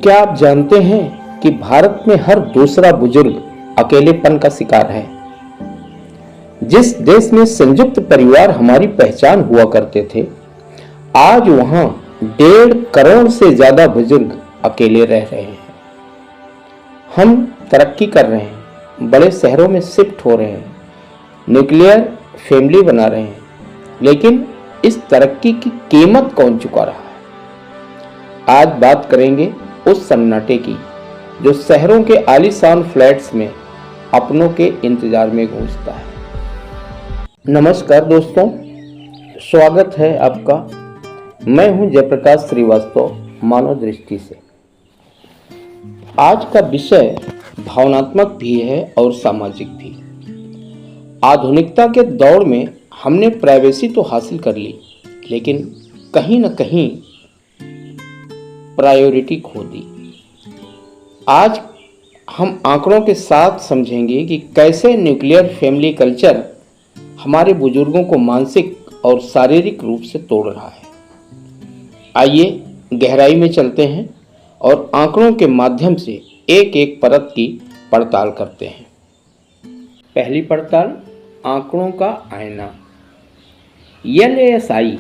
क्या आप जानते हैं कि भारत में हर दूसरा बुजुर्ग अकेलेपन का शिकार है। जिस देश में संयुक्त परिवार हमारी पहचान हुआ करते थे, आज वहां 1.5 करोड़ से ज्यादा बुजुर्ग अकेले रह रहे हैं। हम तरक्की कर रहे हैं, बड़े शहरों में शिफ्ट हो रहे हैं, न्यूक्लियर फैमिली बना रहे हैं, लेकिन इस तरक्की की कीमत कौन चुका रहा है? आज बात करेंगे उस सन्नाटे की जो शहरों के आलीशान फ्लैट्स में अपनों के इंतजार में गूंजता है। नमस्कार दोस्तों, स्वागत है आपका। मैं हूं जयप्रकाश श्रीवास्तव, मानव दृष्टि से। आज का विषय भावनात्मक भी है और सामाजिक भी। आधुनिकता के दौर में हमने प्राइवेसी तो हासिल कर ली, लेकिन कहीं न कहीं प्रायोरिटी खो दी। आज हम आंकड़ों के साथ समझेंगे कि कैसे न्यूक्लियर फैमिली कल्चर हमारे बुजुर्गों को मानसिक और शारीरिक रूप से तोड़ रहा है। आइए गहराई में चलते हैं और आंकड़ों के माध्यम से एक एक परत की पड़ताल करते हैं। पहली पड़ताल, आंकड़ों का आईना। LASI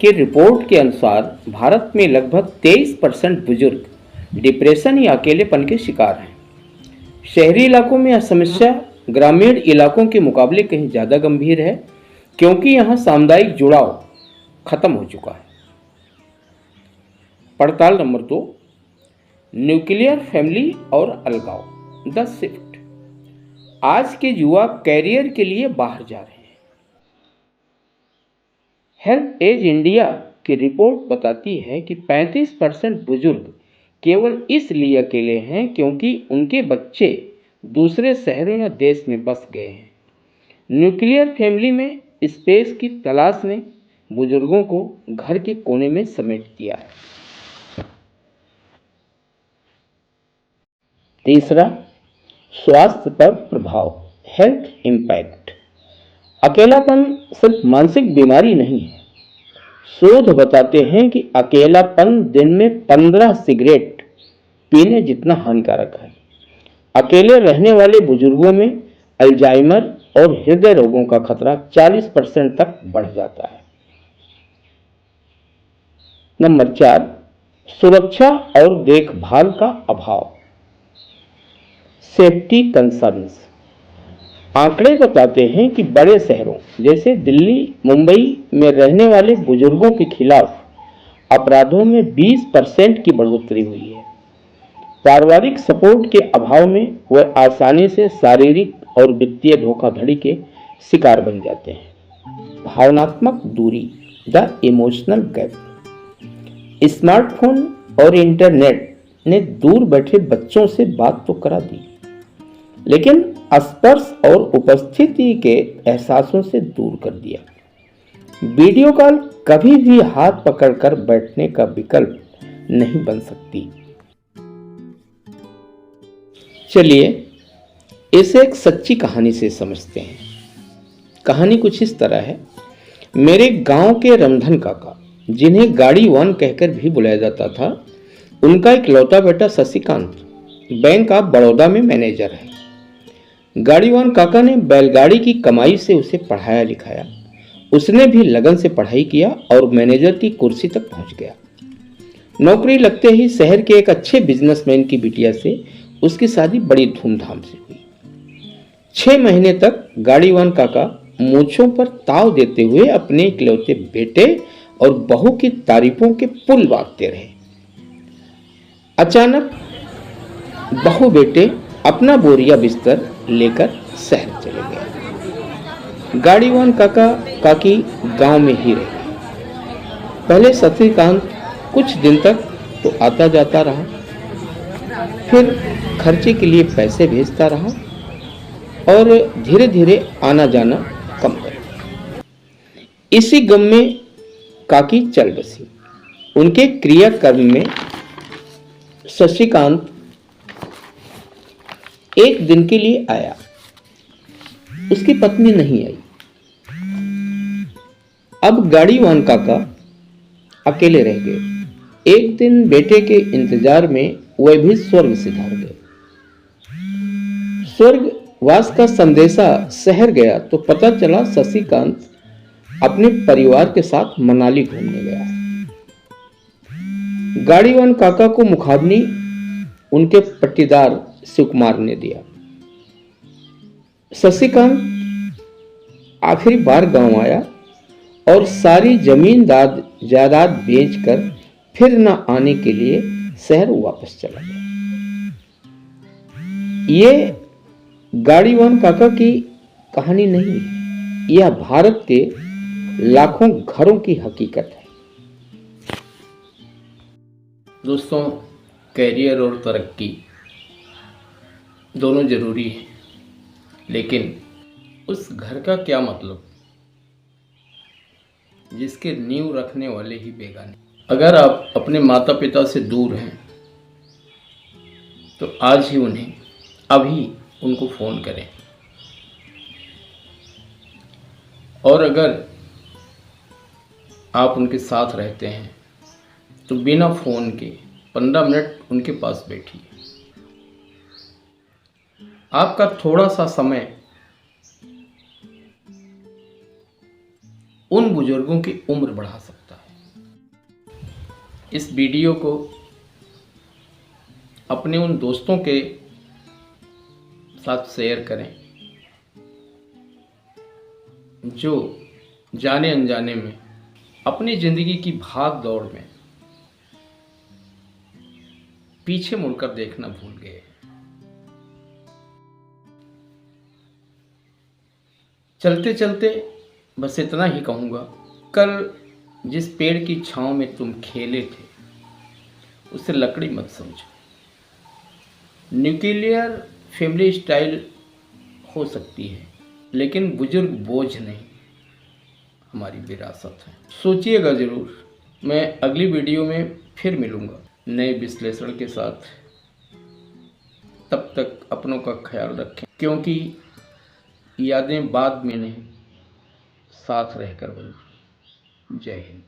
की रिपोर्ट के अनुसार भारत में लगभग 23% बुजुर्ग डिप्रेशन या अकेलेपन के शिकार हैं। शहरी इलाकों में यह समस्या ग्रामीण इलाकों के मुकाबले कहीं ज़्यादा गंभीर है, क्योंकि यहाँ सामुदायिक जुड़ाव खत्म हो चुका है। पड़ताल नंबर 2, न्यूक्लियर फैमिली और अलगाव, द शिफ्ट। आज के युवा कैरियर के लिए बाहर जा रहे हैं। हेल्थ एज इंडिया की रिपोर्ट बताती है कि 35% बुजुर्ग केवल इसलिए अकेले हैं क्योंकि उनके बच्चे दूसरे शहरों या देश में बस गए हैं। न्यूक्लियर फैमिली में स्पेस की तलाश ने बुजुर्गों को घर के कोने में समेट दिया है। तीसरा, स्वास्थ्य पर प्रभाव, हेल्थ इम्पैक्ट। अकेलापन सिर्फ मानसिक बीमारी नहीं है। शोध बताते हैं कि अकेलापन दिन में 15 सिगरेट पीने जितना हानिकारक है। अकेले रहने वाले बुजुर्गों में अल्जाइमर और हृदय रोगों का खतरा 40% तक बढ़ जाता है। नंबर 4, सुरक्षा और देखभाल का अभाव, सेफ्टी कंसर्न्स। आंकड़े बताते हैं कि बड़े शहरों जैसे दिल्ली, मुंबई में रहने वाले बुजुर्गों के खिलाफ अपराधों में 20% की बढ़ोतरी हुई है। पारिवारिक सपोर्ट के अभाव में वह आसानी से शारीरिक और वित्तीय धोखाधड़ी के शिकार बन जाते हैं। भावनात्मक दूरी, द इमोशनल गैप। स्मार्टफोन और इंटरनेट ने दूर बैठे बच्चों से बात तो करा दी, लेकिन स्पर्श और उपस्थिति के एहसासों से दूर कर दिया। वीडियो कॉल कभी भी हाथ पकड़कर बैठने का विकल्प नहीं बन सकती। चलिए इसे एक सच्ची कहानी से समझते हैं। कहानी कुछ इस तरह है। मेरे गांव के रमधन काका, जिन्हें गाड़ी 1 कहकर भी बुलाया जाता था, उनका इकलौता बेटा शशिकांत बैंक ऑफ बड़ौदा में मैनेजर है। गाड़ी 1 काका ने बैलगाड़ी की कमाई से उसे पढ़ाया लिखाया। उसने भी लगन से पढ़ाई किया और मैनेजर की कुर्सी तक पहुंच गया। नौकरी लगते ही शहर के एक अच्छे बिजनेसमैन की बिटिया से उसकी शादी बड़ी धूमधाम से हुई। 6 महीने तक गाड़ी 1 काका मूंछों पर ताव देते हुए अपने इकलौते बेटे और बहू की तारीफों के पुल बांधते रहे। अचानक बहू बेटे अपना बोरिया बिस्तर लेकर शहर चले गए। गाड़ी 1 काका काकी गांव में ही रहे। पहले शशिकांत कुछ दिन तक तो आता जाता रहा, फिर खर्चे के लिए पैसे भेजता रहा और धीरे धीरे आना जाना कम कर दिया। इसी गम में काकी चल बसी। उनके क्रियाकर्म में शशिकांत एक दिन के लिए आया। उसकी पत्नी नहीं आई। अब गाड़ी 1 काका अकेले रह गए। एक दिन बेटे के इंतजार में वे भी स्वर्ग सिधार गए। स्वर्गवास का संदेशा शहर गया तो पता चला शशिकांत अपने परिवार के साथ मनाली घूमने गया है। गाड़ीवान काका को मुखाग्नि उनके पट्टीदार शिवकुमार ने दिया। शशिकांत आखिरी बार गांव आया और सारी जमीन जायदाद बेचकर फिर न आने के लिए शहर वापस चला गया। ये गाड़ीवान काका की कहानी नहीं है, यह भारत के लाखों घरों की हकीकत है। दोस्तों, कैरियर और तरक्की दोनों जरूरी है, लेकिन उस घर का क्या मतलब जिसके नींव रखने वाले ही बेगाने। अगर आप अपने माता पिता से दूर हैं तो आज ही उन्हें अभी उनको फ़ोन करें, और अगर आप उनके साथ रहते हैं तो बिना फ़ोन के 15 मिनट उनके पास बैठिए। आपका थोड़ा सा समय उन बुजुर्गों की उम्र बढ़ा सकता है। इस वीडियो को अपने उन दोस्तों के साथ शेयर करें जो जाने अनजाने में अपनी ज़िंदगी की भाग दौड़ में पीछे मुड़कर देखना भूल गए। चलते चलते बस इतना ही कहूँगा, कल जिस पेड़ की छांव में तुम खेले थे उसे लकड़ी मत समझो। न्यूक्लियर फैमिली स्टाइल हो सकती है, लेकिन बुजुर्ग बोझ नहीं, हमारी विरासत है। सोचिएगा ज़रूर। मैं अगली वीडियो में फिर मिलूँगा नए विश्लेषण के साथ। तब तक अपनों का ख्याल रखें, क्योंकि यादें बाद में नहीं, साथ रहकर बनी। जय हिंद।